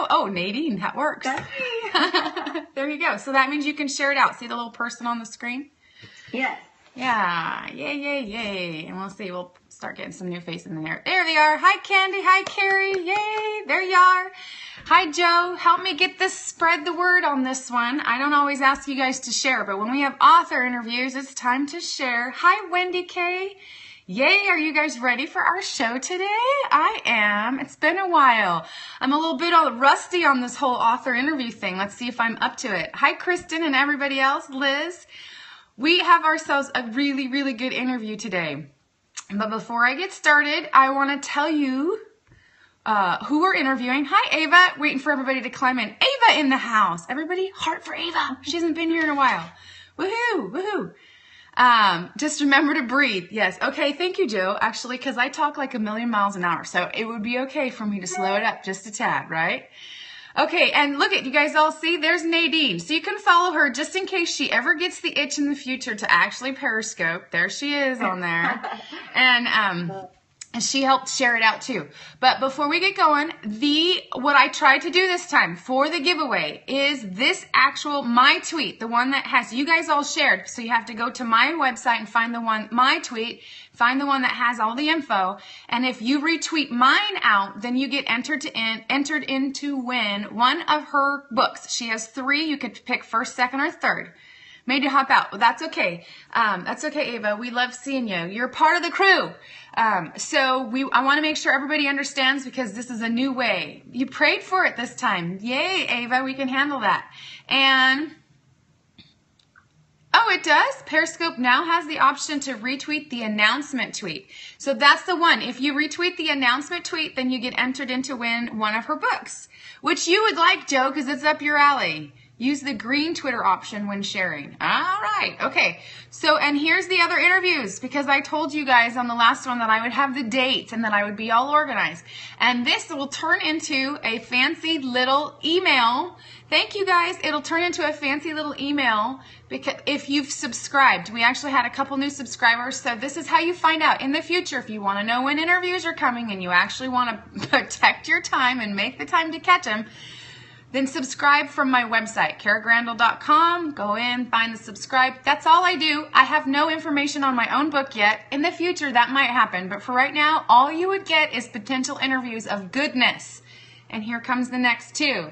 Oh, Nadine, that works. That's me. There you go. So that means you can share it out. See the little person on the screen? Yes. Yeah. Yay, yay, yay. And we'll see. We'll start getting some new faces in there. There they are. Hi, Candy. Hi, Carrie. Yay. There you are. Hi, Joe. Help me get this, spread the word on this one. I don't always ask you guys to share, but when we have author interviews, it's time to share. Hi, Wendy K. Yay, are you guys ready for our show today? I am. It's been a while. I'm a little bit all rusty on this whole author interview thing. Let's see if I'm up to it. Hi, Kristen and everybody else. Liz. We have ourselves a really, really good interview today. But before I get started, I want to tell you who we're interviewing. Hi, Ava. Waiting for everybody to climb in. Ava in the house. Everybody, heart for Ava. She hasn't been here in a while. Woohoo, woohoo. Just remember to breathe. Yes. Okay. Thank you, Joe. Actually, because I talk like a million miles an hour. So it would be okay for me to slow it up just a tad, right? Okay. And look at you guys all see there's Nadine. So you can follow her just in case she ever gets the itch in the future to actually Periscope. There she is on there. And she helped share it out too. But before we get going, what I tried to do this time for the giveaway is this actual my tweet, the one that has you guys all shared. So you have to go to my website and find the one, my tweet, find the one that has all the info. And if you retweet mine out, then you get entered in to win one of her books. She has 3. You could pick first, second, or third. Made you hop out. Well, that's okay. That's okay, Ava. We love seeing you. You're part of the crew. I want to make sure everybody understands because this is a new way. You prayed for it this time. Yay, Ava. We can handle that. And, oh, it does? Periscope now has the option to retweet the announcement tweet. So that's the one. If you retweet the announcement tweet, then you get entered in to win one of her books, which you would like, Joe, because it's up your alley. Use the green Twitter option when sharing. All right. Okay. So, and here's the other interviews because I told you guys on the last one that I would have the dates and that I would be all organized. And this will turn into a fancy little email. Thank you guys. It'll turn into a fancy little email because if you've subscribed, we actually had a couple new subscribers. So this is how you find out in the future if you want to know when interviews are coming and you actually want to protect your time and make the time to catch them. Then subscribe from my website, karagrandel.com. Go in, find the subscribe. That's all I do. I have no information on my own book yet. In the future, that might happen. But for right now, all you would get is potential interviews of goodness. And here comes the next 2.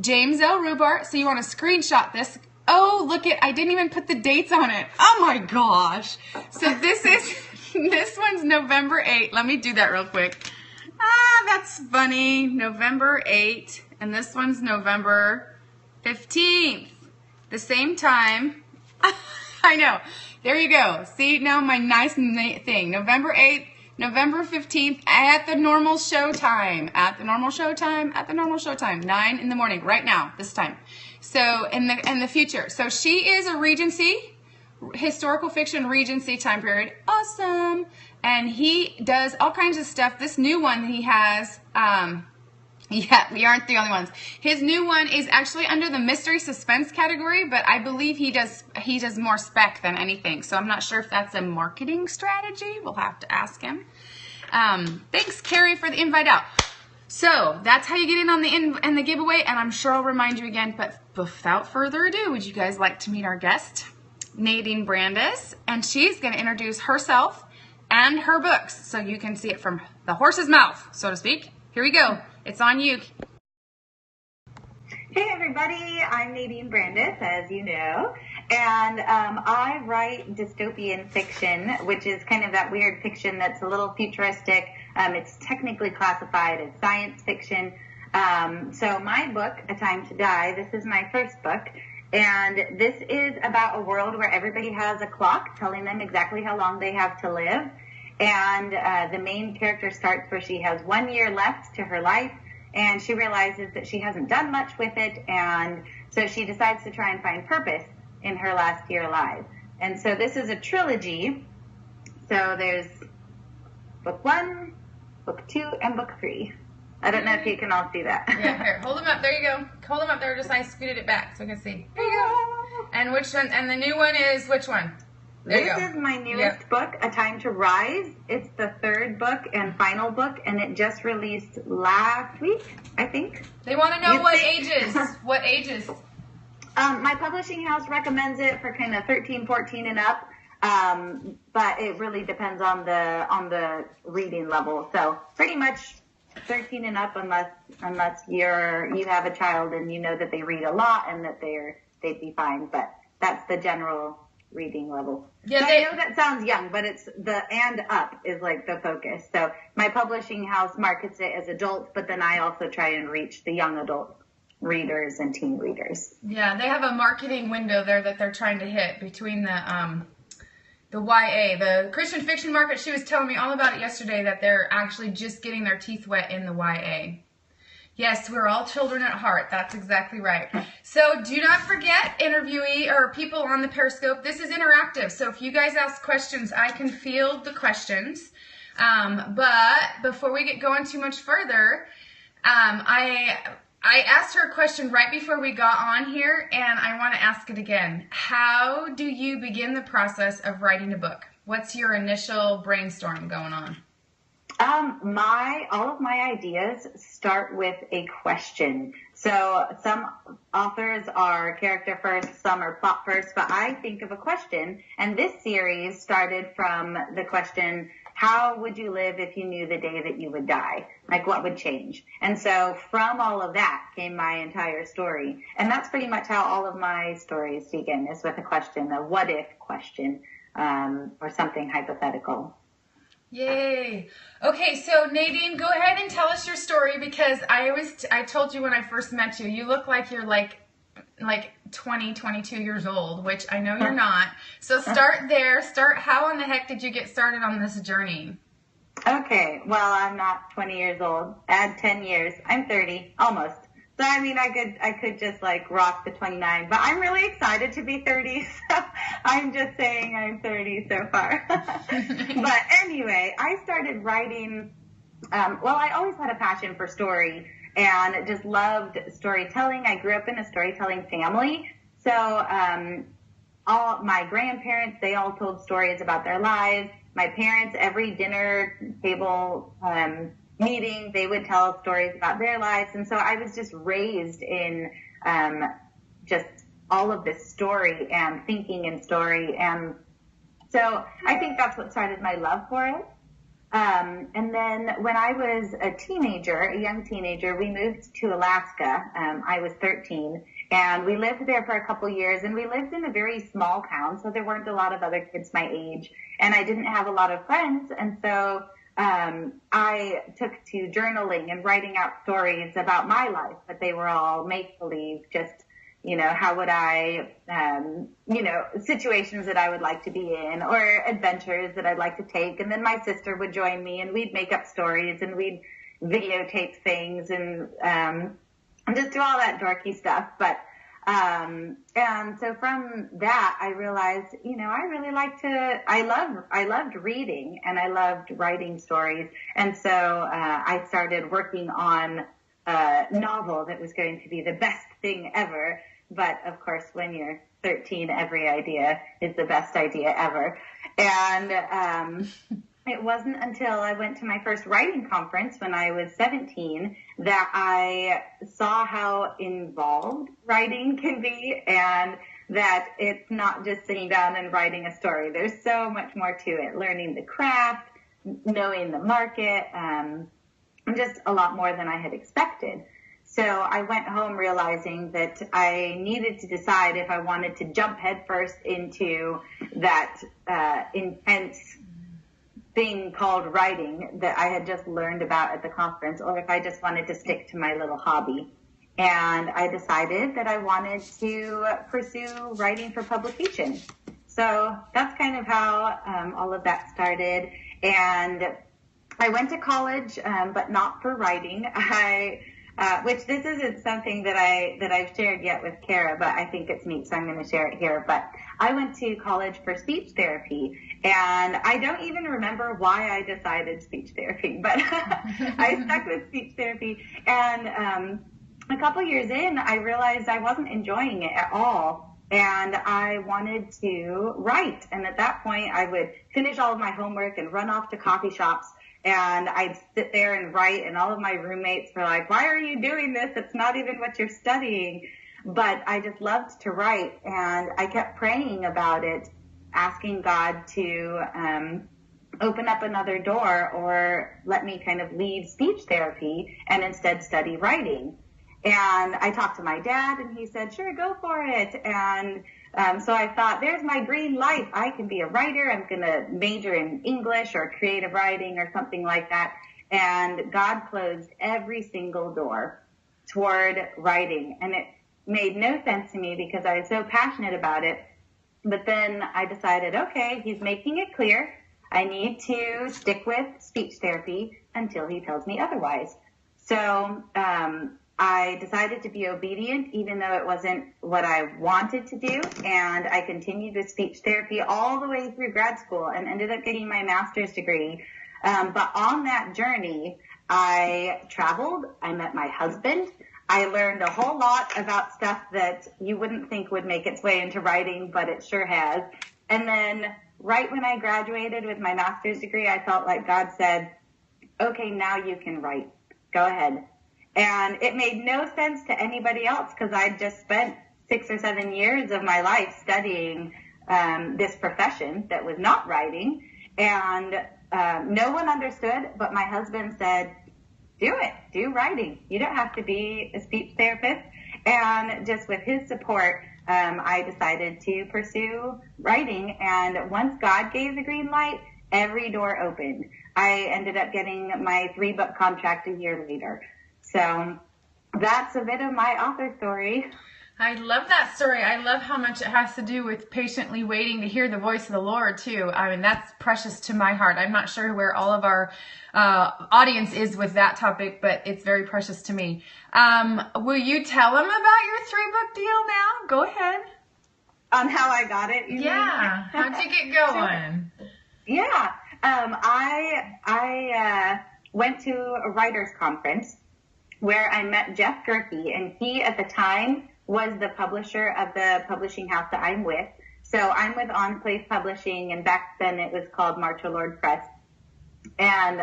James L. Rubart. So you want to screenshot this. Oh, look it. I didn't even put the dates on it. Oh, my gosh. So this one's November 8th. Let me do that real quick. That's funny. November 8th. And this one's November 15th. The same time. I know. There you go. See, now my nice thing. November 8th, November 15th at the normal show time. At the normal show time. At the normal show time. 9 in the morning. Right now. This time. So, in the future. So, she is a Regency. Historical fiction Regency time period. Awesome. And he does all kinds of stuff. This new one that he has, yeah, we aren't the only ones. His new one is actually under the mystery suspense category, but I believe he does more spec than anything. So I'm not sure if that's a marketing strategy. We'll have to ask him. Thanks, Carrie, for the invite out. So that's how you get in on the giveaway, and I'm sure I'll remind you again. But without further ado, would you guys like to meet our guest, Nadine Brandes? And she's going to introduce herself and her books, so you can see it from the horse's mouth, so to speak. Here we go. It's on you. Hey everybody, I'm Nadine Brandes, as you know, and I write dystopian fiction, which is kind of that weird fiction that's a little futuristic. It's technically classified as science fiction. So my book, A Time to Die, this is my first book, and this is about a world where everybody has a clock telling them exactly how long they have to live. And the main character starts where she has 1 year left to her life, and she realizes that she hasn't done much with it, and so she decides to try and find purpose in her last year alive. And so this is a trilogy. So there's book 1, book 2, and book 3. I don't know if you can all see that. Yeah, here, hold them up. There you go. Hold them up there. Just I scooted it back so I can see. There you go. And which one? And the new one is which one? This is my newest book, A Time to Rise. It's the third book and final book, and it just released last week, I think. They want to know what ages. What ages? My publishing house recommends it for kind of 13, 14 and up, but it really depends on the reading level. So pretty much 13 and up, unless you have a child and you know that they read a lot and that they'd be fine. But that's the general reading level. Yeah, so I know that sounds young, but it's the and up is like the focus. So my publishing house markets it as adults, but then I also try and reach the young adult readers and teen readers. Yeah, they have a marketing window there that they're trying to hit between the YA, the Christian fiction market. She was telling me all about it yesterday, that they're actually just getting their teeth wet in the YA. Yes, we're all children at heart. That's exactly right. So do not forget, interviewee or people on the Periscope, this is interactive. So if you guys ask questions, I can field the questions. But before we get going too much further, I asked her a question right before we got on here, and I want to ask it again. How do you begin the process of writing a book? What's your initial brainstorm going on? All of my ideas start with a question. So some authors are character first, some are plot first, but I think of a question, and this series started from the question, how would you live if you knew the day that you would die? Like, what would change? And so from all of that came my entire story. And that's pretty much how all of my stories begin, is with a question, a what if question, or something hypothetical. Yay. Okay, so Nadine, go ahead and tell us your story, because I told you when I first met you, you look like you're like 20, 22 years old, which I know you're not. So start there. How in the heck did you get started on this journey? Okay, well, I'm not 20 years old. Add 10 years. I'm 30, almost. So, I mean, I could just like rock the 29, but I'm really excited to be 30, so I'm just saying I'm 30 so far. But anyway, I started writing, I always had a passion for story and just loved storytelling. I grew up in a storytelling family, so all my grandparents, they all told stories about their lives. My parents, every dinner table meeting, they would tell stories about their lives. And so I was just raised in just all of this story and thinking in story. And so I think that's what started my love for it. And then when I was a young teenager, we moved to Alaska. I was 13, and we lived there for a couple years, and we lived in a very small town, so there weren't a lot of other kids my age, and I didn't have a lot of friends. And so I took to journaling and writing out stories about my life, but they were all make-believe, just, how would I, situations that I would like to be in, or adventures that I'd like to take. And then my sister would join me, and we'd make up stories, and we'd videotape things, and just do all that dorky stuff. But and so from that, I realized, I really I loved reading, and I loved writing stories. And so I started working on a novel that was going to be the best thing ever. But of course, when you're 13, every idea is the best idea ever. And it wasn't until I went to my first writing conference when I was 17 that I saw how involved writing can be, and that it's not just sitting down and writing a story. There's so much more to it, learning the craft, knowing the market, just a lot more than I had expected. So I went home realizing that I needed to decide if I wanted to jump headfirst into that intense thing called writing that I had just learned about at the conference, or if I just wanted to stick to my little hobby. And I decided that I wanted to pursue writing for publication. So that's kind of how all of that started. And I went to college, but not for writing. Which this isn't something that I've shared yet with Kara, but I think it's neat, so I'm going to share it here. But I went to college for speech therapy, and I don't even remember why I decided speech therapy, but I stuck with speech therapy. And a couple years in, I realized I wasn't enjoying it at all. and I wanted to write. And at that point, I would finish all of my homework and run off to coffee shops, and I'd sit there and write, and all of my roommates were like, why are you doing this? It's not even what you're studying. But I just loved to write, and I kept praying about it, asking God to open up another door or let me kind of leave speech therapy and instead study writing. And I talked to my dad, and he said, sure, go for it. And so I thought, there's my green light. I can be a writer. I'm going to major in English or creative writing or something like that. And God closed every single door toward writing. And it made no sense to me because I was so passionate about it. But then I decided, okay, he's making it clear. I need to stick with speech therapy until he tells me otherwise. So I decided to be obedient, even though it wasn't what I wanted to do. And I continued with speech therapy all the way through grad school and ended up getting my master's degree. But on that journey, I traveled. I met my husband. I learned a whole lot about stuff that you wouldn't think would make its way into writing, but it sure has. And then right when I graduated with my master's degree, I felt like God said, okay, now you can write. Go ahead. And it made no sense to anybody else because I'd just spent 6 or 7 years of my life studying this profession that was not writing. And no one understood, but my husband said, do it. Do writing. You don't have to be a speech therapist. And just with his support, I decided to pursue writing. And once God gave the green light, every door opened. I ended up getting my 3-book contract a year later. So that's a bit of my author story. I love that story. I love how much it has to do with patiently waiting to hear the voice of the Lord, too. I mean, that's precious to my heart. I'm not sure where all of our audience is with that topic, but it's very precious to me. Will you tell them about your 3-book deal now? Go ahead. On how I got it? Yeah. How'd you get going? Yeah. I went to a writer's conference where I met Jeff Gerke, and he at the time was the publisher of the publishing house that I'm with. So I'm with On Place Publishing, and back then it was called March O' Lord Press. And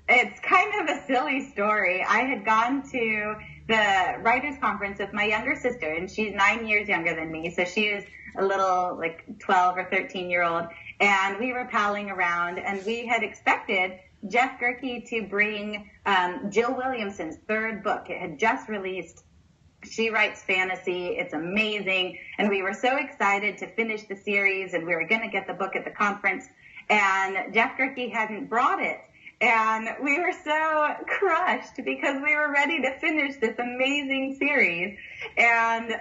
it's kind of a silly story. I had gone to the writers conference with my younger sister, and she's 9 years younger than me, so she was a little like 12 or 13-year-old, and we were palling around, and we had expected Jeff Gerke to bring Jill Williamson's 3rd book. It had just released. She writes fantasy. It's amazing. And we were so excited to finish the series, and we were going to get the book at the conference. And Jeff Gerke hadn't brought it. And we were so crushed because we were ready to finish this amazing series. And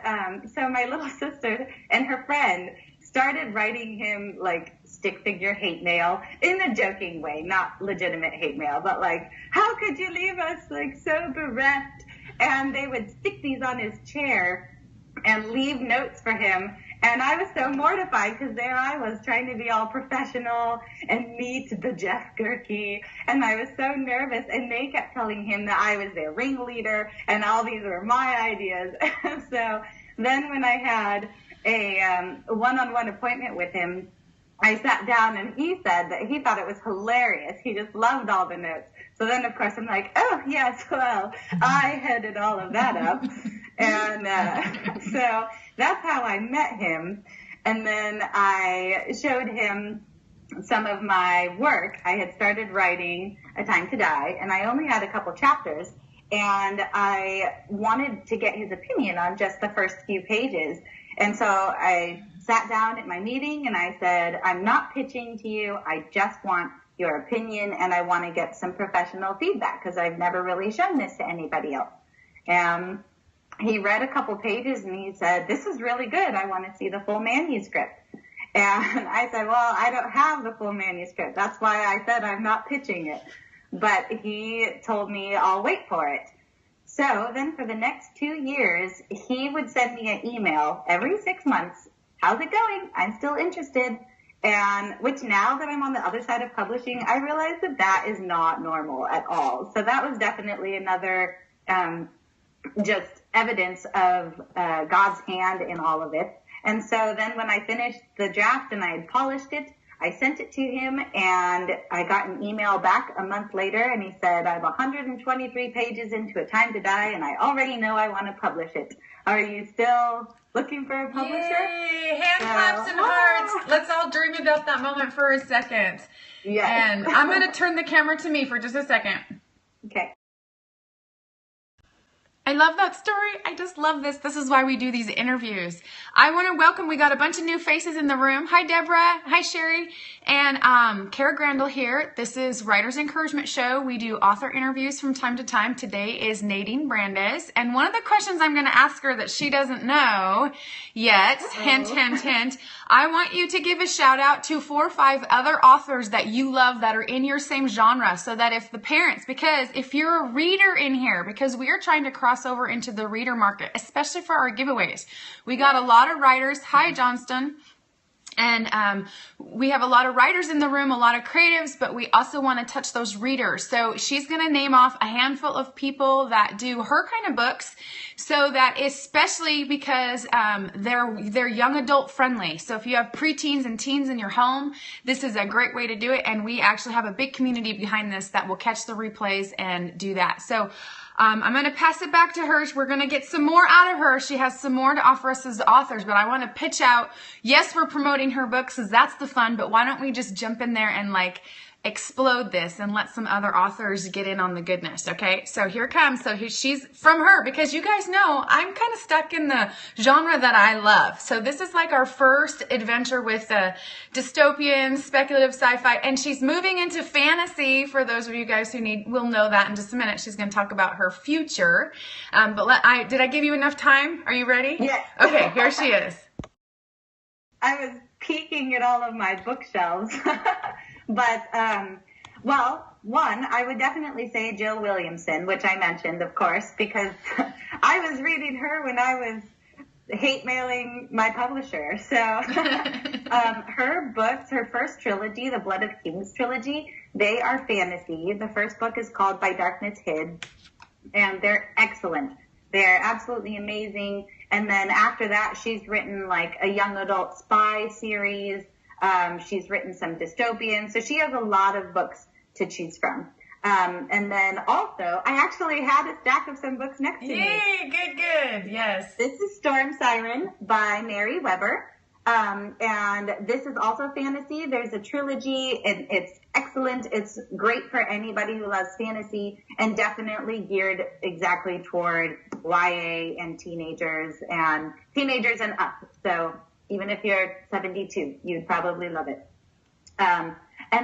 so my little sister and her friend started writing him like stick figure hate mail in a joking way, not legitimate hate mail, but like, how could you leave us like so bereft? And they would stick these on his chair and leave notes for him. And I was so mortified because there I was trying to be all professional and meet the Jeff Gerke. And I was so nervous. And they kept telling him that I was their ringleader and all these were my ideas. So then when I had a one-on-one appointment with him, I sat down and he said that he thought it was hilarious. He just loved all the notes. So then, of course, I'm like, oh, yes, well, I headed all of that up. And so that's how I met him. And then I showed him some of my work. I had started writing A Time to Die, and I only had a couple chapters. And I wanted to get his opinion on just the first few pages. And so I sat down at my meeting and I said, I'm not pitching to you. I just want your opinion, and I want to get some professional feedback because I've never really shown this to anybody else. And he read a couple pages and he said, this is really good. I want to see the full manuscript. And I said, well, I don't have the full manuscript. That's why I said I'm not pitching it. But he told me I'll wait for it. So then for the next 2 years, he would send me an email every 6 months. How's it going? I'm still interested. And which now that I'm on the other side of publishing, I realize that that is not normal at all. So that was definitely another just evidence of God's hand in all of it. And so then when I finished the draft and I had polished it, I sent it to him, and I got an email back a month later, and he said, I'm 123 pages into A Time to Die, and I already know I want to publish it. Are you still looking for a publisher? Yay! Hand claps and hearts. Let's all dream about that moment for a second. Yes. And I'm going to turn the camera to me for just a second. Okay. I love that story. I just love this. This is why we do these interviews. I want to welcome, we got a bunch of new faces in the room. Hi, Deborah. Hi, Sherry. And Kara Grandel here. This is Writer's Encouragement Show. We do author interviews from time to time. Today is Nadine Brandes. And one of the questions I'm going to ask her that she doesn't know yet, hint, hint, hint, I want you to give a shout out to 4 or 5 other authors that you love that are in your same genre, so that if the parents, because if you're a reader in here, because we are trying to cross over into the reader market, especially for our giveaways. We got a lot of writers. Hi, Johnston. And we have a lot of writers in the room, a lot of creatives, but we also want to touch those readers. So she's going to name off a handful of people that do her kind of books, so that especially because they're young adult friendly. So if you have preteens and teens in your home, this is a great way to do it. And we actually have a big community behind this that will catch the replays and do that. So I'm going to pass it back to her. We're going to get some more out of her. She has some more to offer us as authors, but I want to pitch out. Yes, we're promoting her books because that's the fun, but why don't we just jump in there and like explode this and let some other authors get in on the goodness, okay? So here it comes. So she's from her, because you guys know I'm kind of stuck in the genre that I love. So this is like our first adventure with dystopian, speculative sci-fi, and she's moving into fantasy. For those of you guys who will know that in just a minute. She's going to talk about her future. But did I give you enough time? Are you ready? Yes. Okay, here she is. I was peeking at all of my bookshelves. But, well, one, I would definitely say Jill Williamson, which I mentioned, of course, because I was reading her when I was hate mailing my publisher. So her books, her first trilogy, the Blood of Kings trilogy, they are fantasy. The first book is called By Darkness Hid, and they're excellent. They're absolutely amazing. And then after that, she's written like a young adult spy series. She's written some dystopian, so she has a lot of books to choose from. And then also, I actually had a stack of some books next to me. Yay, good, yes. This is Storm Siren by Mary Weber. And this is also fantasy. There's a trilogy, and it's excellent. It's great for anybody who loves fantasy, and definitely geared exactly toward YA and teenagers and up. So even if you're 72, you'd probably love it. And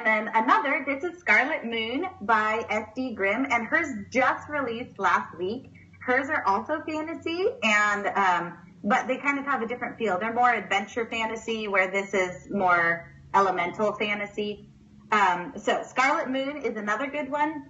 then another, this is Scarlet Moon by S.D. Grimm, and hers just released last week. Hers are also fantasy, and but they kind of have a different feel. They're more adventure fantasy, where this is more elemental fantasy. So Scarlet Moon is another good one.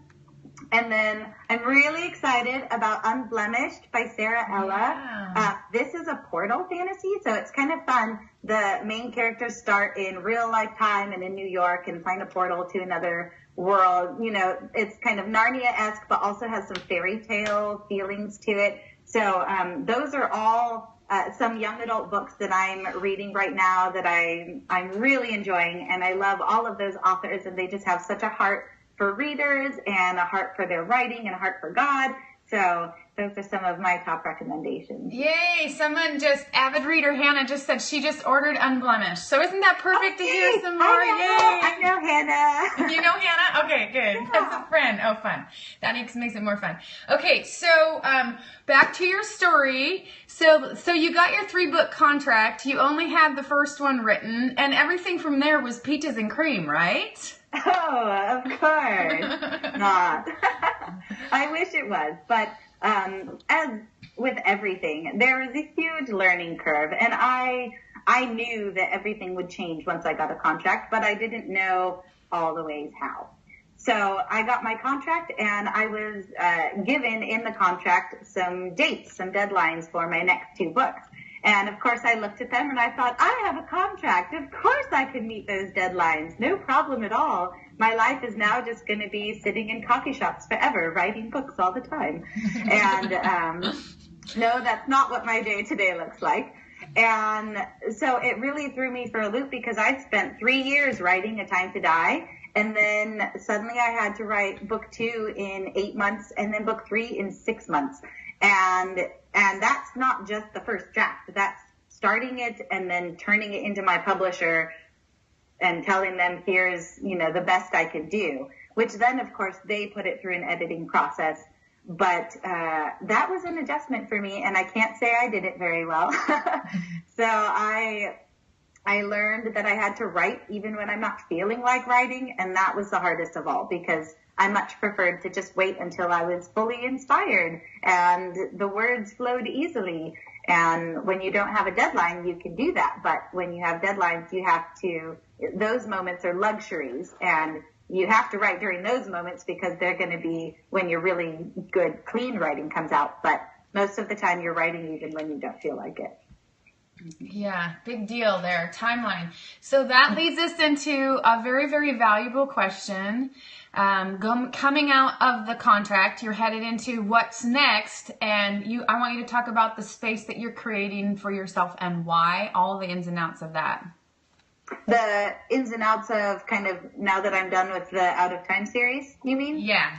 And then I'm really excited about Unblemished by Sarah Ella. Yeah. This is a portal fantasy, so it's kind of fun. The main characters start in real life time and in New York and find a portal to another world. You know, it's kind of Narnia-esque, but also has some fairy tale feelings to it. So those are all some young adult books that I'm reading right now that I'm really enjoying. And I love all of those authors, and they just have such a heart for readers and a heart for their writing and a heart for God. So those are some of my top recommendations. Yay! Someone avid reader Hannah just said she just ordered Unblemished. So isn't that perfect to hear some more? I know Hannah. You know Hannah? Okay, good. Yeah. That's a friend. Oh, fun. That makes it more fun. Okay, so back to your story. So you got your 3-book contract. You only had the first one written, and everything from there was peaches and cream, right? Oh, of course not. I wish it was, but as with everything, there was a huge learning curve, and I knew that everything would change once I got a contract, but I didn't know all the ways how. So I got my contract, and I was given in the contract some dates, some deadlines for my next 2 books. And of course I looked at them and I thought, I have a contract. Of course I can meet those deadlines. No problem at all. My life is now just going to be sitting in coffee shops forever, writing books all the time. And No, that's not what my day to day looks like. And so it really threw me for a loop because I'd spent 3 years writing A Time to Die. And then suddenly I had to write book 2 in 8 months and then book 3 in 6 months. And that's not just the first draft. That's starting it and then turning it into my publisher and telling them, here's, the best I could do, which then of course they put it through an editing process. But that was an adjustment for me, and I can't say I did it very well. So I learned that I had to write even when I'm not feeling like writing, and that was the hardest of all because I much preferred to just wait until I was fully inspired and the words flowed easily. And when you don't have a deadline, you can do that. But when you have deadlines, those moments are luxuries, and you have to write during those moments because they're going to be when your really good, clean writing comes out. But most of the time you're writing even when you don't feel like it. Yeah, big deal there. Timeline. So that leads us into a very, very valuable question. Coming out of the contract, you're headed into what's next, and I want you to talk about the space that you're creating for yourself and why, all the ins and outs of that. The ins and outs of kind of now that I'm done with the Out of Time series, you mean? Yeah.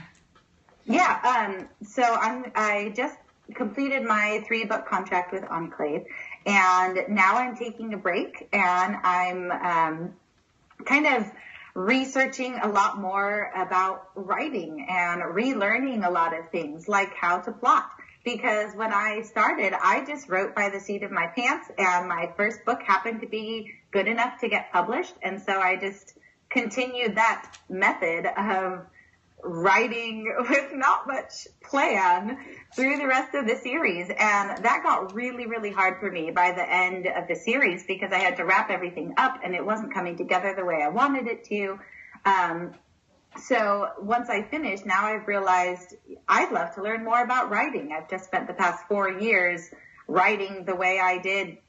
Yeah. So I just completed my 3-book contract with Enclave, and now I'm taking a break, and I'm kind of researching a lot more about writing and relearning a lot of things like how to plot. Because when I started, I just wrote by the seat of my pants, and my first book happened to be good enough to get published. And so I just continued that method of writing with not much plan through the rest of the series. And that got really, really hard for me by the end of the series because I had to wrap everything up and it wasn't coming together the way I wanted it to. So once I finished, now I've realized I'd love to learn more about writing. I've just spent the past 4 years writing the way I did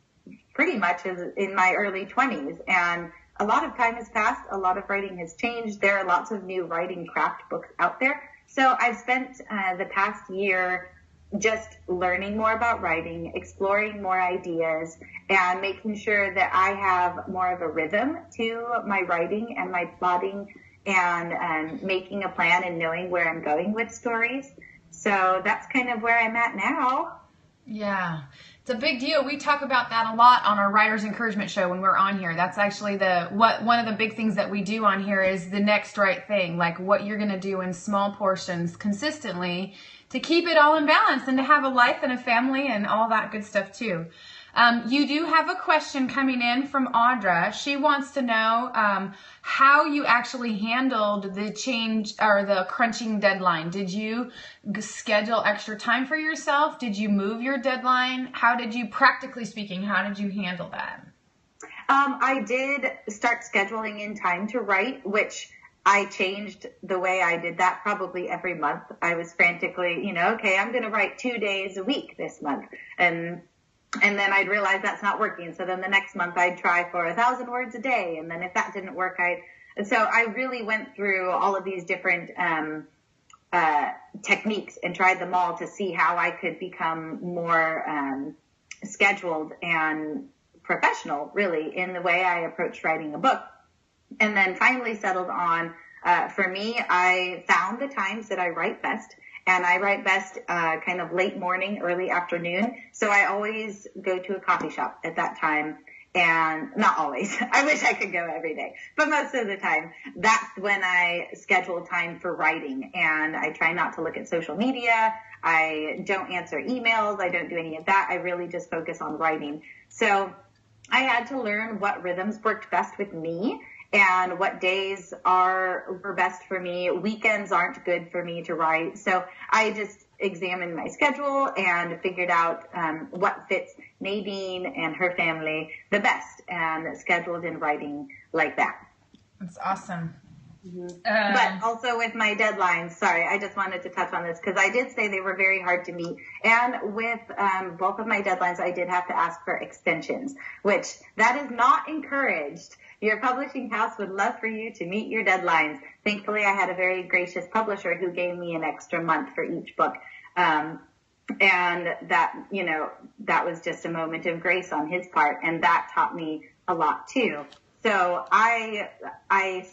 pretty much in my early 20s. And a lot of time has passed. A lot of writing has changed. There are lots of new writing craft books out there. So I've spent the past year just learning more about writing, exploring more ideas, and making sure that I have more of a rhythm to my writing and my plotting, and making a plan and knowing where I'm going with stories. So that's kind of where I'm at now. Yeah, it's a big deal. We talk about that a lot on our Writer's Encouragement show when we're on here. That's actually one of the big things that we do on here is the next right thing, like what you're going to do in small portions consistently to keep it all in balance and to have a life and a family and all that good stuff too. You do have a question coming in from Audra. She wants to know how you actually handled the change or the crunching deadline. Did you schedule extra time for yourself? Did you move your deadline? Practically speaking, how did you handle that? I did start scheduling in time to write, which I changed the way I did that probably every month. I was frantically, okay, I'm going to write 2 days a week this month. And then I'd realize that's not working. So then the next month I'd try for 1,000 words a day. And then if that didn't work, so I really went through all of these different techniques and tried them all to see how I could become more scheduled and professional, really, in the way I approached writing a book. And then finally settled on, for me, I found the times that I write best. And I write best kind of late morning, early afternoon. So I always go to a coffee shop at that time. And not always. I wish I could go every day. But most of the time, that's when I schedule time for writing. And I try not to look at social media. I don't answer emails. I don't do any of that. I really just focus on writing. So I had to learn what rhythms worked best with me and what days were best for me. Weekends aren't good for me to write. So I just examined my schedule and figured out what fits Nadine and her family the best and scheduled in writing like that. That's awesome. Mm-hmm. But also with my deadlines, sorry, I just wanted to touch on this because I did say they were very hard to meet. And with both of my deadlines, I did have to ask for extensions, which that is not encouraged. Your publishing house would love for you to meet your deadlines. Thankfully, I had a very gracious publisher who gave me an extra month for each book. And that, that was just a moment of grace on his part. And that taught me a lot too. So I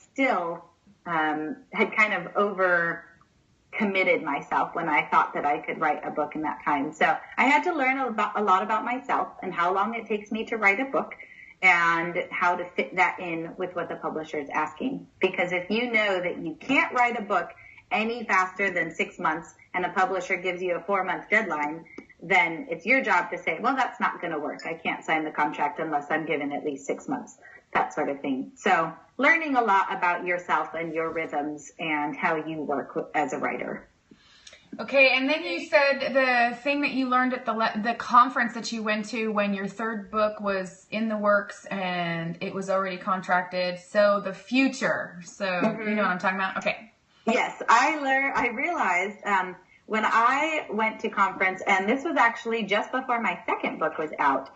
still, had kind of over committed myself when I thought that I could write a book in that time. So I had to learn a lot about myself and how long it takes me to write a book and how to fit that in with what the publisher is asking. Because if you know that you can't write a book any faster than 6 months and a publisher gives you a 4-month deadline, then it's your job to say, well, that's not going to work. I can't sign the contract unless I'm given at least 6 months, that sort of thing. So learning a lot about yourself and your rhythms and how you work as a writer. Okay, and then you said the thing that you learned at the conference that you went to when your third book was in the works and it was already contracted. So the future. So you know what I'm talking about? Okay. Yes, I realized when I went to conference, and this was actually just before my second book was out.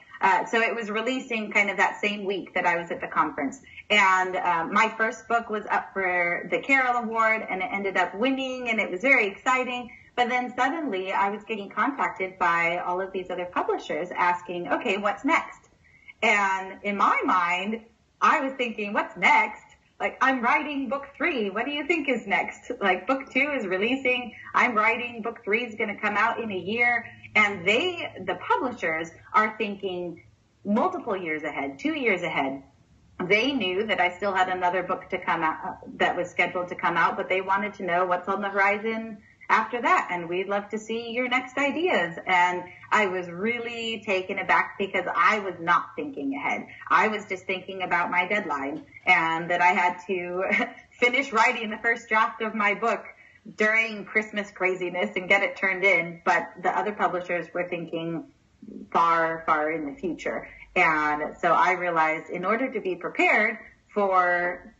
So it was releasing kind of that same week that I was at the conference. And my first book was up for the Carroll Award, and it ended up winning, and it was very exciting. But then suddenly I was getting contacted by all of these other publishers asking, okay, what's next? And in my mind, I was thinking, what's next? Like, I'm writing book 3. What do you think is next? Like, book 2 is releasing. I'm writing book 3 is going to come out in a year. And the publishers are thinking multiple years ahead, 2 years ahead. They knew that I still had another book to come out that was scheduled to come out, but they wanted to know what's on the horizon after that. And we'd love to see your next ideas. And I was really taken aback because I was not thinking ahead. I was just thinking about my deadline and that I had to finish writing the first draft of my book during Christmas craziness and get it turned in. But the other publishers were thinking far, far in the future. And so I realized in order to be prepared for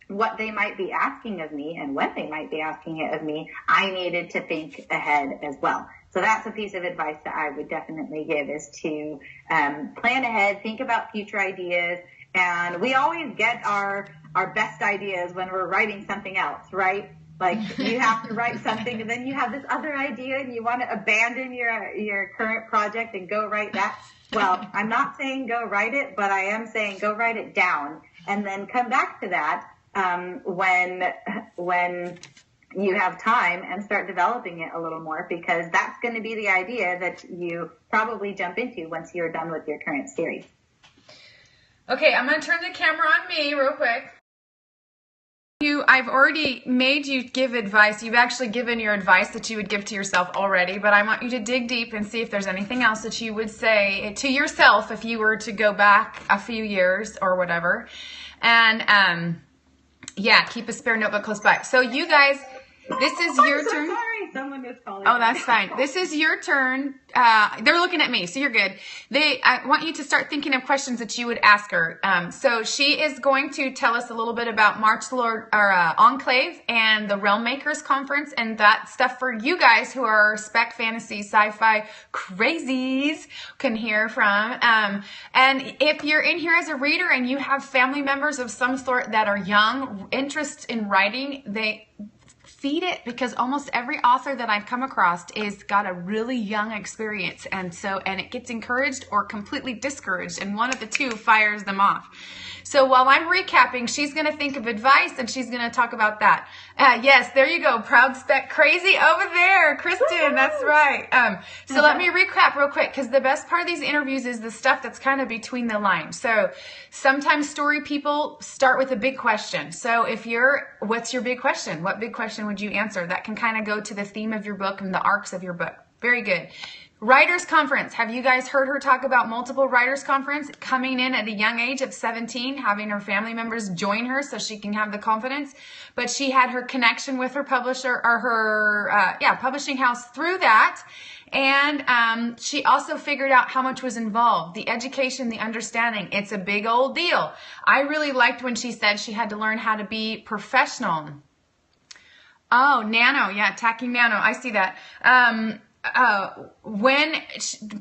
what they might be asking of me and when they might be asking it of me, I needed to think ahead as well. So that's a piece of advice that I would definitely give, is to plan ahead, think about future ideas. And we always get our best ideas when we're writing something else, right? Like, you have to write something and then you have this other idea and you want to abandon your current project and go write that. Well, I'm not saying go write it, but I am saying go write it down and then come back to that when you have time and start developing it a little more, because that's going to be the idea that you probably jump into once you're done with your current series. Okay, I'm going to turn the camera on me real quick. I've already made you give advice. You've actually given your advice that you would give to yourself already, but I want you to dig deep and see if there's anything else that you would say to yourself if you were to go back a few years or whatever. And yeah, keep a spare notebook close by. So you guys, this is your turn. Sorry, someone was calling. Oh, that's fine. This is your turn. They're looking at me, so you're good. I want you to start thinking of questions that you would ask her. So she is going to tell us a little bit about March the Lord, or Enclave and the Realm Makers Conference, and that stuff for you guys who are spec fantasy, sci-fi crazies can hear from. And if you're in here as a reader and you have family members of some sort that are young, interest in writing, feed it, because almost every author that I've come across is got a really young experience, and it gets encouraged or completely discouraged, and one of the two fires them off. So while I'm recapping, she's going to think of advice and she's going to talk about that. Yes, there you go. Proud spec crazy over there, Kristen. That's right. So let me recap real quick, because the best part of these interviews is the stuff that's kind of between the lines. So sometimes story people start with a big question. So what's your big question? What big question would you answer? That can kind of go to the theme of your book and the arcs of your book. Very good. Writers Conference. Have you guys heard her talk about multiple Writers Conference, coming in at a young age of 17, having her family members join her so she can have the confidence? But she had her connection with her publisher, or her publishing house through that. And she also figured out how much was involved, the education, the understanding. It's a big old deal. I really liked when she said she had to learn how to be professional. Oh, Nano. Yeah, Tacking Nano. I see that.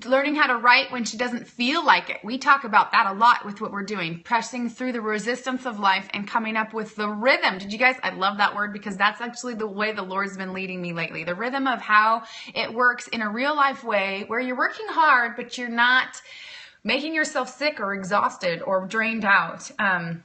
learning how to write when she doesn't feel like it. We talk about that a lot with what we're doing, pressing through the resistance of life and coming up with the rhythm. Did you guys, I love that word because that's actually the way the Lord's been leading me lately. The rhythm of how it works in a real life way where you're working hard, but you're not making yourself sick or exhausted or drained out. And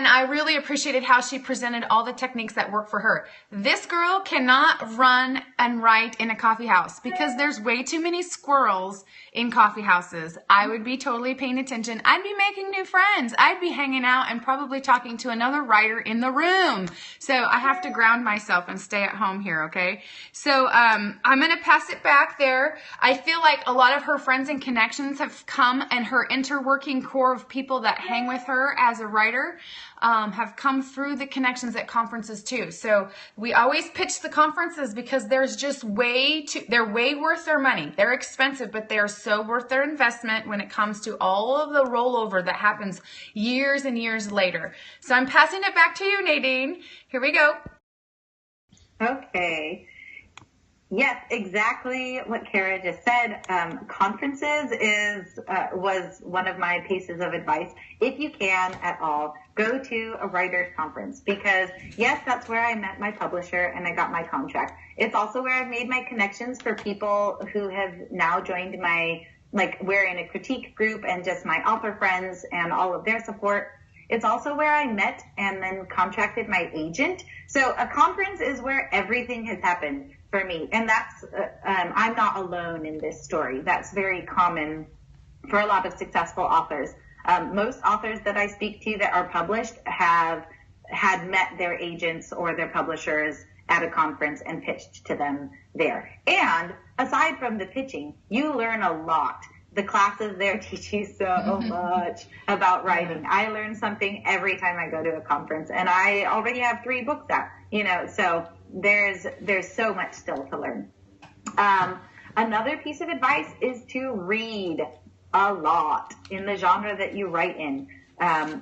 I really appreciated how she presented all the techniques that work for her. This girl cannot run and write in a coffee house because there's way too many squirrels in coffee houses. I would be totally paying attention. I'd be making new friends. I'd be hanging out and probably talking to another writer in the room. So I have to ground myself and stay at home here, okay? So I'm going to pass it back there. I feel like a lot of her friends and connections have come, and her interworking core of people that hang with her as a writer have come through the connections at conferences too. So we always pitch the conferences because there's just they're way worth their money. They're expensive, but they are so worth their investment when it comes to all of the rollover that happens years and years later. So I'm passing it back to you, Nadine. Here we go. Okay. Yes, exactly what Kara just said. Conferences was one of my pieces of advice. If you can at all, go to a writer's conference because, yes, that's where I met my publisher and I got my contract. It's also where I've made my connections for people who have now joined we're in a critique group and just my author friends and all of their support. It's also where I met and then contracted my agent. So a conference is where everything has happened for me. And that's, I'm not alone in this story. That's very common for a lot of successful authors. Most authors that I speak to that are published had met their agents or their publishers at a conference and pitched to them there. And aside from the pitching, you learn a lot. The classes there teach you so much about writing. I learn something every time I go to a conference, and I already have 3 books out, so there's so much still to learn. Another piece of advice is to read a lot in the genre that you write in.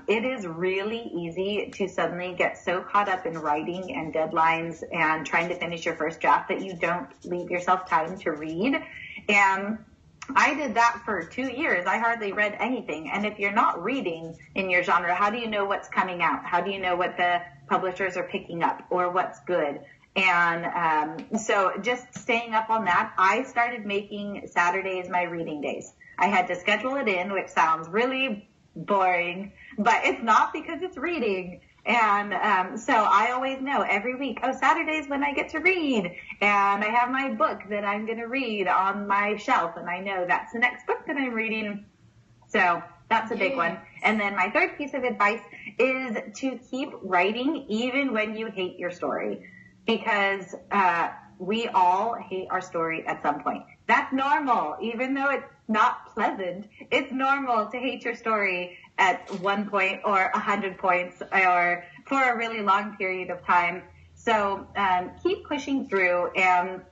It is really easy to suddenly get so caught up in writing and deadlines and trying to finish your first draft that you don't leave yourself time to read. And I did that for 2 years. I hardly read anything. And if you're not reading in your genre, how do you know what's coming out? How do you know what the publishers are picking up or what's good? And so just staying up on that, I started making Saturdays my reading days. I had to schedule it in, which sounds really boring, but it's not because it's reading. And so I always know every week, Saturday's when I get to read. And I have my book that I'm going to read on my shelf. And I know that's the next book that I'm reading. So that's a big one. And then my third piece of advice is to keep writing even when you hate your story. Because we all hate our story at some point. That's normal. Even though it's not pleasant, it's normal to hate your story at 1 point or 100 points or for a really long period of time. So keep pushing through. And,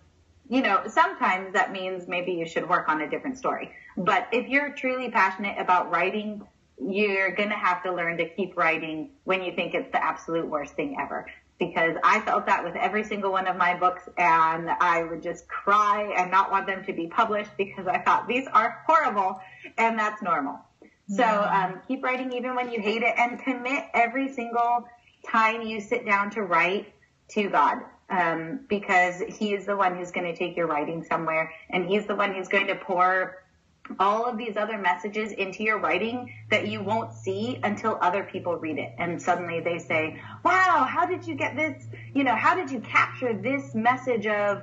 sometimes that means maybe you should work on a different story. But if you're truly passionate about writing, you're going to have to learn to keep writing when you think it's the absolute worst thing ever. Because I felt that with every single one of my books, and I would just cry and not want them to be published because I thought these are horrible, and that's normal. So keep writing even when you hate it, and commit every single time you sit down to write to God, because He is the one who's going to take your writing somewhere, and He's the one who's going to pour all of these other messages into your writing that you won't see until other people read it. And suddenly they say, wow, how did you get this? How did you capture this message of,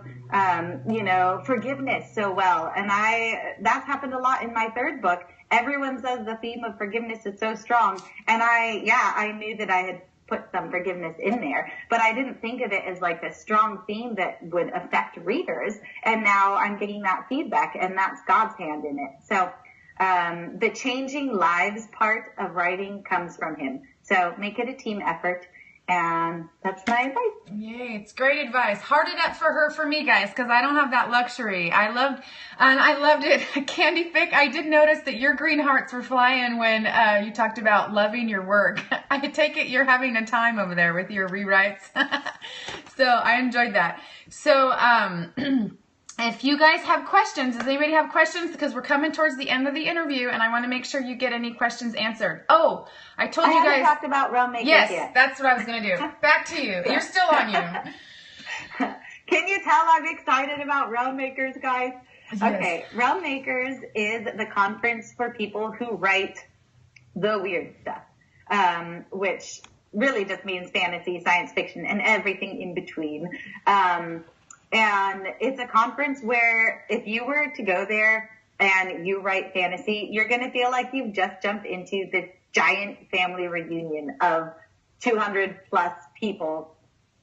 forgiveness so well? And that's happened a lot in my third book. Everyone says the theme of forgiveness is so strong. And I knew that I had put some forgiveness in there, but I didn't think of it as like a strong theme that would affect readers. And now I'm getting that feedback, and that's God's hand in it. So the changing lives part of writing comes from Him. So make it a team effort. And that's my advice. Yay, it's great advice. Heart it up for me, guys, because I don't have that luxury. I loved it. Candy Fick, I did notice that your green hearts were flying when you talked about loving your work. I take it you're having a time over there with your rewrites. So I enjoyed that. So if you guys have questions, does anybody have questions? Because we're coming towards the end of the interview, and I want to make sure you get any questions answered. Oh, I told you guys. I haven't talked about realm makers yet. Yes, that's what I was going to do. Back to you. You're still on you. Can you tell I'm excited about Realm Makers, guys? Yes. Okay, Realm Makers is the conference for people who write the weird stuff, which really just means fantasy, science fiction, and everything in between. And it's a conference where if you were to go there and you write fantasy, you're going to feel like you've just jumped into this giant family reunion of 200 plus people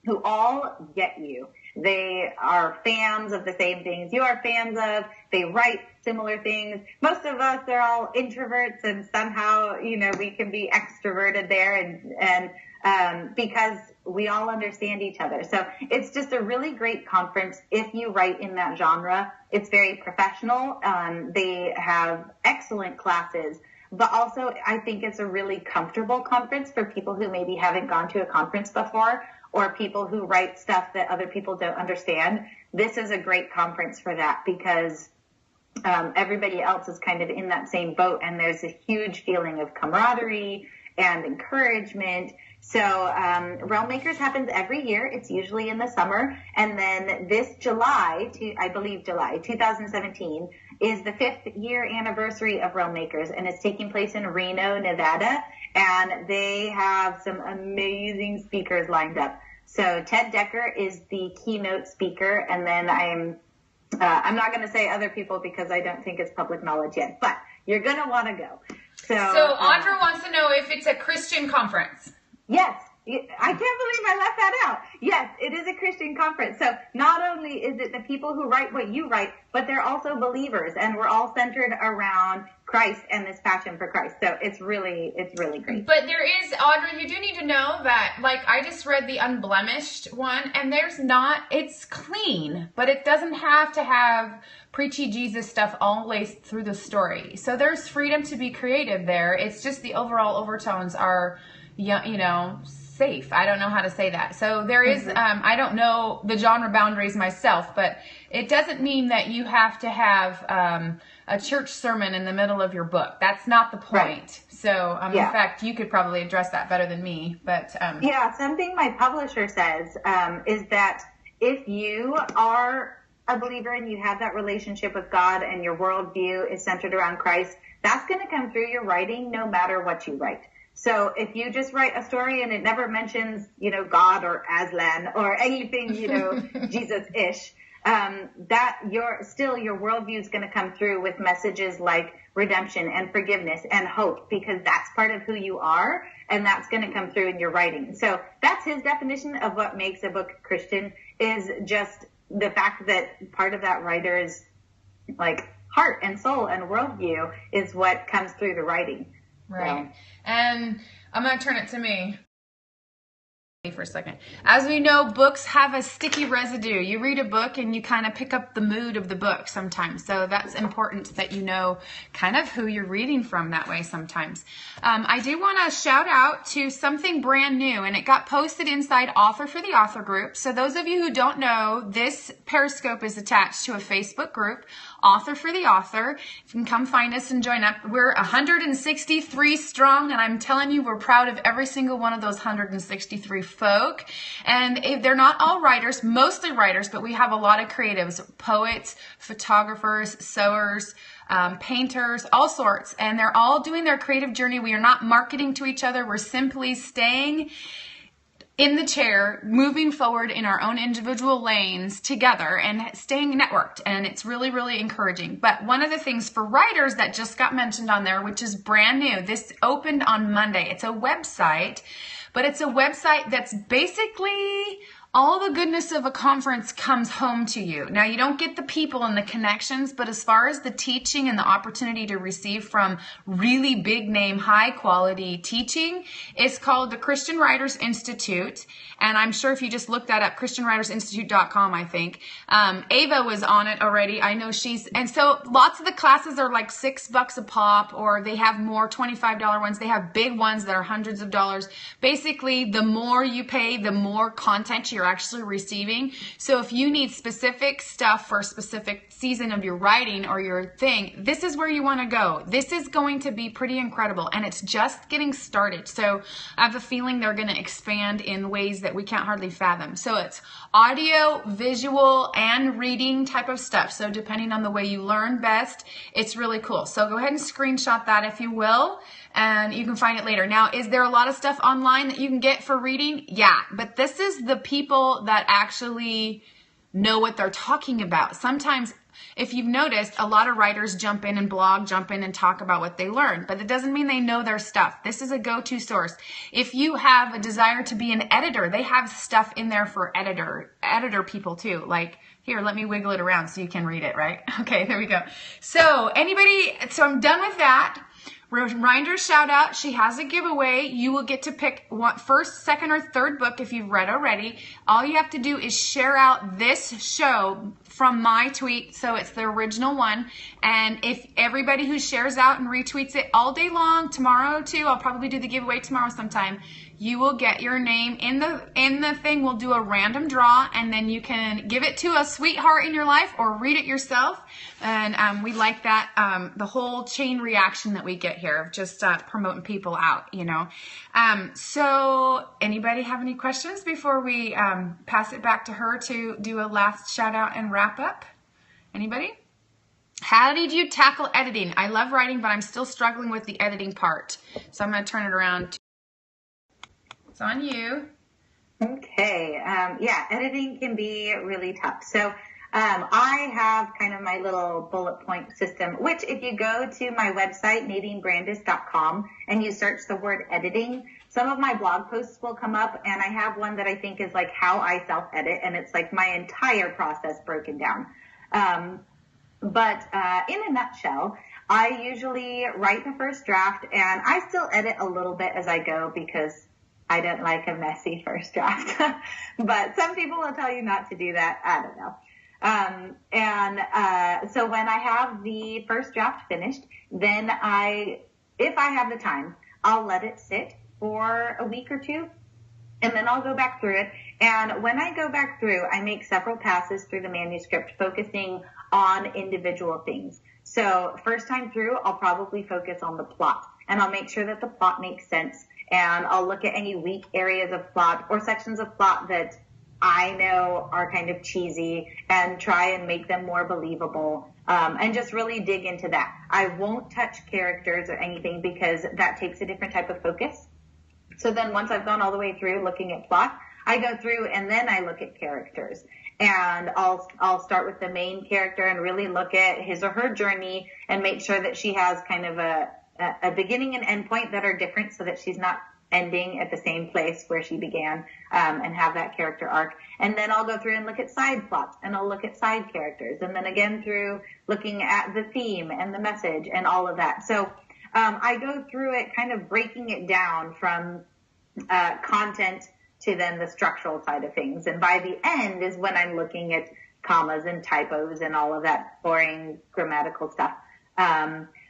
who all get you. They are fans of the same things you are fans of. They write similar things. Most of us are all introverts, and somehow, we can be extroverted there and because we all understand each other. So it's just a really great conference if you write in that genre. It's very professional. They have excellent classes, but also I think it's a really comfortable conference for people who maybe haven't gone to a conference before, or people who write stuff that other people don't understand. This is a great conference for that because everybody else is kind of in that same boat, and there's a huge feeling of camaraderie and encouragement. So Realm Makers happens every year. It's usually in the summer. And then this July 2017, is the 5th year anniversary of Realm Makers, and it's taking place in Reno, Nevada. And they have some amazing speakers lined up. So Ted Decker is the keynote speaker, and then I'm not going to say other people because I don't think it's public knowledge yet, but you're going to want to go. So Audra wants to know if it's a Christian conference. Yes. I can't believe I left that out. Yes, it is a Christian conference. So not only is it the people who write what you write, but they're also believers, and we're all centered around Christ and this passion for Christ. So it's really great. But there is, Audrey, you do need to know that, I just read the Unblemished one, and it's clean, but it doesn't have to have preachy Jesus stuff all laced through the story. So there's freedom to be creative there. It's just the overall overtones are, safe. I don't know how to say that. So there is, I don't know the genre boundaries myself, but it doesn't mean that you have to have a church sermon in the middle of your book. That's not the point. Right. So, in fact, you could probably address that better than me. But something my publisher says is that if you are a believer and you have that relationship with God and your worldview is centered around Christ, that's going to come through your writing no matter what you write. So if you just write a story and it never mentions, God or Aslan or anything, Jesus-ish, that your worldview is going to come through with messages like redemption and forgiveness and hope, because that's part of who you are, and that's going to come through in your writing. So that's his definition of what makes a book Christian, is just the fact that part of that writer's heart and soul and worldview is what comes through the writing. Right. So. And I'm going to turn it to me for a second. As we know, books have a sticky residue. You read a book and you kind of pick up the mood of the book sometimes. So that's important that you know kind of who you're reading from that way sometimes. I do want to shout out to something brand new, and it got posted inside Author for the Author group. So those of you who don't know, this Periscope is attached to a Facebook group, Author for the Author. You can come find us and join up. We're 163 strong, and I'm telling you, we're proud of every single one of those 163 folk. And they're not all writers, mostly writers, but we have a lot of creatives, poets, photographers, sewers, painters, all sorts. And they're all doing their creative journey. We are not marketing to each other. We're simply staying in the chair, moving forward in our own individual lanes together and staying networked. And it's really, really encouraging. But one of the things for writers that just got mentioned on there, which is brand new, this opened on Monday. It's a website, but it's a website that's basically all the goodness of a conference comes home to you. Now, you don't get the people and the connections, but as far as the teaching and the opportunity to receive from really big name, high quality teaching, it's called the Christian Writers Institute. And I'm sure if you just look that up, christianwritersinstitute.com, I think. Ava was on it already. I know and so lots of the classes are like $6 a pop, or they have more $25 ones. They have big ones that are hundreds of dollars. Basically, the more you pay, the more content you're actually receiving. So if you need specific stuff for a specific season of your writing or your thing, this is where you want to go. This is going to be pretty incredible, and it's just getting started. So I have a feeling they're going to expand in ways that we can't hardly fathom. So it's audio, visual, and reading type of stuff. So depending on the way you learn best, it's really cool. So go ahead and screenshot that if you will, and you can find it later. Now, is there a lot of stuff online that you can get for reading? Yeah, but this is the people that actually know what they're talking about. Sometimes, if you've noticed, a lot of writers jump in and blog, jump in and talk about what they learned, but it doesn't mean they know their stuff. This is a go-to source. If you have a desire to be an editor, they have stuff in there for editor people too. Like, here, let me wiggle it around so you can read it, right? Okay, there we go. So I'm done with that. Reminder shout out, she has a giveaway. You will get to pick first, second, or third book if you've read already. All you have to do is share out this show from my tweet, so it's the original one. And if everybody who shares out and retweets it all day long, tomorrow too, I'll probably do the giveaway tomorrow sometime, you will get your name in the thing. We'll do a random draw, and then you can give it to a sweetheart in your life or read it yourself. And we like that, the whole chain reaction that we get here of just promoting people out, you know. So anybody have any questions before we pass it back to her to do a last shout out and wrap up? Anybody? How did you tackle editing? I love writing, but I'm still struggling with the editing part. So I'm going to turn it around. It's on you. Okay. Yeah, editing can be really tough. So I have kind of my little bullet point system, which if you go to my website, NadineBrandes.com, and you search the word editing, some of my blog posts will come up, and I have one that I think is like how I self-edit, and it's like my entire process broken down. But in a nutshell, I usually write the first draft, and I still edit a little bit as I go because I don't like a messy first draft. But some people will tell you not to do that. I don't know. So when I have the first draft finished, then if I have the time, I'll let it sit for a week or two, and then I'll go back through it. And when I go back through, I make several passes through the manuscript, focusing on individual things. So first time through, I'll probably focus on the plot, and I'll make sure that the plot makes sense. And I'll look at any weak areas of plot or sections of plot that I know are kind of cheesy and try and make them more believable, and just really dig into that. I won't touch characters or anything because that takes a different type of focus. So then once I've gone all the way through looking at plot, I go through and then I look at characters. And I'll start with the main character and really look at his or her journey and make sure that she has kind of a beginning and end point that are different, so that she's not ending at the same place where she began, and have that character arc. And then I'll go through and look at side plots, and I'll look at side characters, and then again through looking at the theme and the message and all of that. So I go through it kind of breaking it down from content to then the structural side of things. And by the end is when I'm looking at commas and typos and all of that boring grammatical stuff.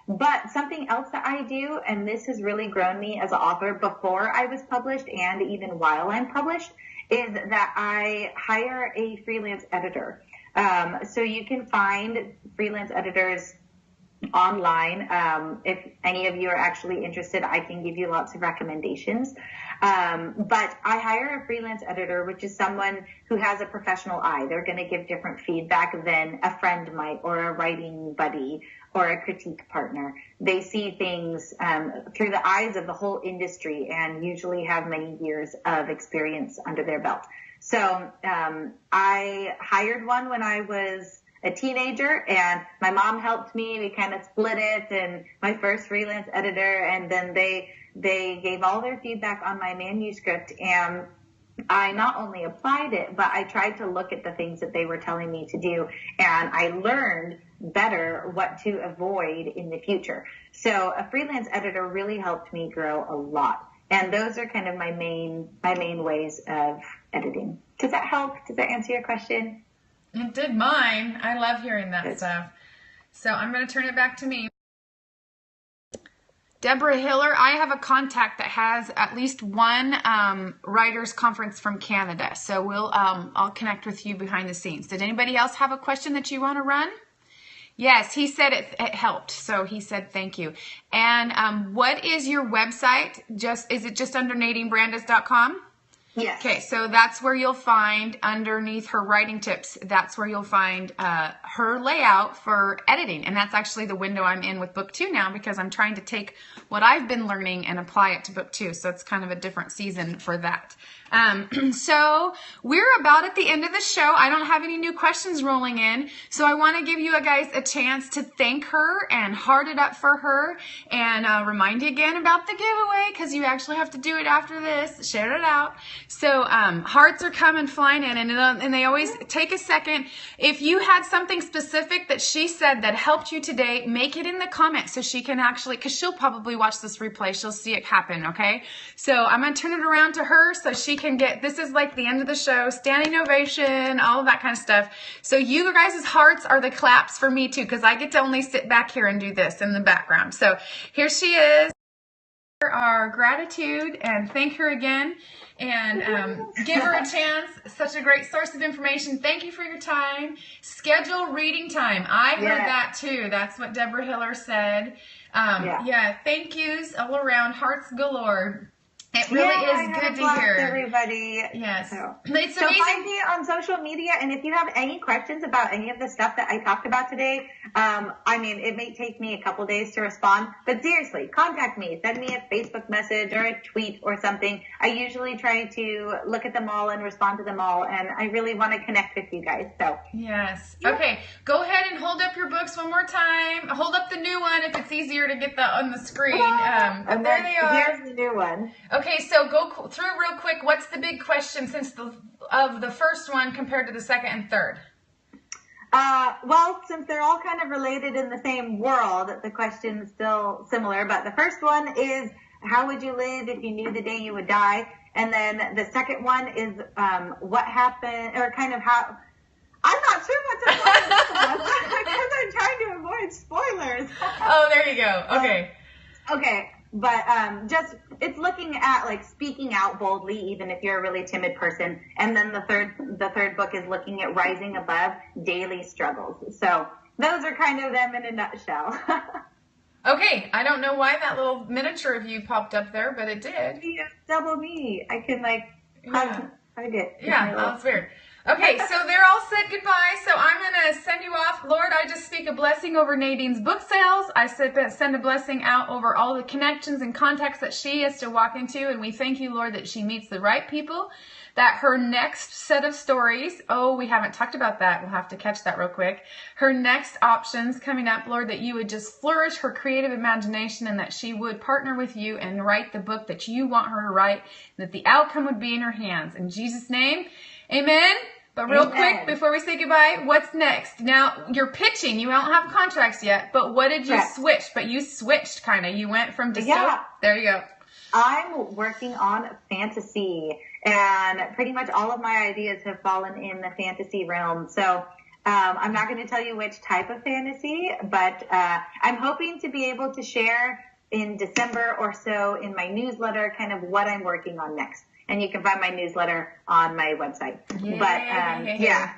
But something else that I do, and this has really grown me as an author before I was published and even while I'm published, is that I hire a freelance editor. So you can find freelance editors online. If any of you are actually interested, I can give you lots of recommendations. But I hire a freelance editor, which is someone who has a professional eye. They're going to give different feedback than a friend might, or a writing buddy, or a critique partner. They see things through the eyes of the whole industry and usually have many years of experience under their belt. So I hired one when I was a teenager, and my mom helped me. We kind of split it, and my first freelance editor, and then they gave all their feedback on my manuscript, and I not only applied it, but I tried to look at the things that they were telling me to do, and I learned better what to avoid in the future. So a freelance editor really helped me grow a lot. And those are kind of my main ways of editing. Does that help? Does that answer your question? It did mine. I love hearing that Good. stuff. So I'm going to turn it back to me. Deborah Hiller, I have a contact that has at least one writers conference from Canada. So I'll connect with you behind the scenes. Did anybody else have a question that you want to run? Yes, he said it helped. So he said thank you. And what is your website? Is it just under NadineBrandes.com? Yes. Okay, so that's where you'll find underneath her writing tips, that's where you'll find her layout for editing. And that's actually the window I'm in with book 2 now, because I'm trying to take what I've been learning and apply it to book 2. So it's kind of a different season for that. So we're about at the end of the show. I don't have any new questions rolling in. So I want to give you guys a chance to thank her and heart it up for her, and remind you again about the giveaway, because you actually have to do it after this. Share it out. So hearts are coming flying in, and they always take a second. If you had something specific that she said that helped you today, make it in the comments so she can actually, because she'll probably watch this replay. She'll see it happen, okay? So I'm going to turn it around to her so she can get, this is like the end of the show, standing ovation, all of that kind of stuff. So you guys' hearts are the claps for me too, because I get to only sit back here and do this in the background. So here she is. Our gratitude and thank her again, and give her a chance. Such a great source of information. Thank you for your time. Schedule reading time. I heard that too. That's what Deborah Hiller said. Yeah, thank yous all around. Hearts galore. It really is good to hear. Everybody. Yes. It's so amazing. Find me on social media, and if you have any questions about any of the stuff that I talked about today, I mean, it may take me a couple days to respond, but seriously, contact me. Send me a Facebook message or a tweet or something. I usually try to look at them all and respond to them all, and I really want to connect with you guys. So yes. Okay. Go ahead and hold up your books one more time. Hold up the new one if it's easier to get on the screen. And there they are. Here's the new one. Okay, so go through real quick. What's the big question of the first one compared to the second and third? Well, since they're all kind of related in the same world, the question's still similar. But the first one is, how would you live if you knew the day you would die? And then the second one is, what happened, or kind of how. I'm not sure what to say because I'm trying to avoid spoilers. Oh, there you go. Okay. Okay. But just, it's looking at like speaking out boldly, even if you're a really timid person. And then the third book is looking at rising above daily struggles. So those are kind of them in a nutshell. Okay, I don't know why that little miniature of you popped up there, but it did. Yeah, double me. I can like hug it. Yeah, that's weird. Okay, so they're all said goodbye, so I'm going to send you off. Lord, I just speak a blessing over Nadine's book sales. I send a blessing out over all the connections and contacts that she is to walk into, and we thank you, Lord, that she meets the right people, that her next set of stories, we haven't talked about that. We'll have to catch that real quick. Her next options coming up, Lord, that you would just flourish her creative imagination, and that she would partner with you and write the book that you want her to write, and that the outcome would be in her hands. In Jesus' name, amen. But real quick, before we say goodbye, what's next? Now, you're pitching. You don't have contracts yet, but what did you switch? But you switched, kind of. You went from dystopia. Yeah. There you go. I'm working on fantasy, and pretty much all of my ideas have fallen in the fantasy realm. So I'm not going to tell you which type of fantasy, but I'm hoping to be able to share in December or so in my newsletter kind of what I'm working on next. And you can find my newsletter on my website.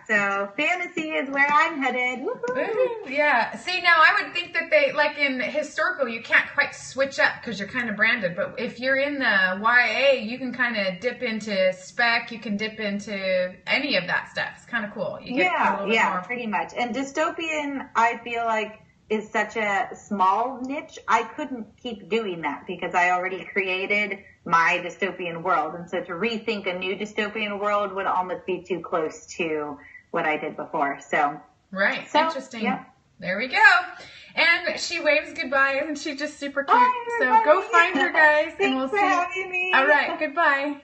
So fantasy is where I'm headed. Woo-hoo. Yeah. See, now I would think that they, like in historical, you can't quite switch up because you're kind of branded. But if you're in the YA, you can kind of dip into spec. You can dip into any of that stuff. It's kind of cool. You get more. Pretty much. And dystopian, I feel like, is such a small niche. I couldn't keep doing that because I already created my dystopian world. And so to rethink a new dystopian world would almost be too close to what I did before. So interesting. Yeah. There we go. And she waves goodbye. Isn't she just super cute? So go find her, guys. Thanks for having me. All right. Goodbye.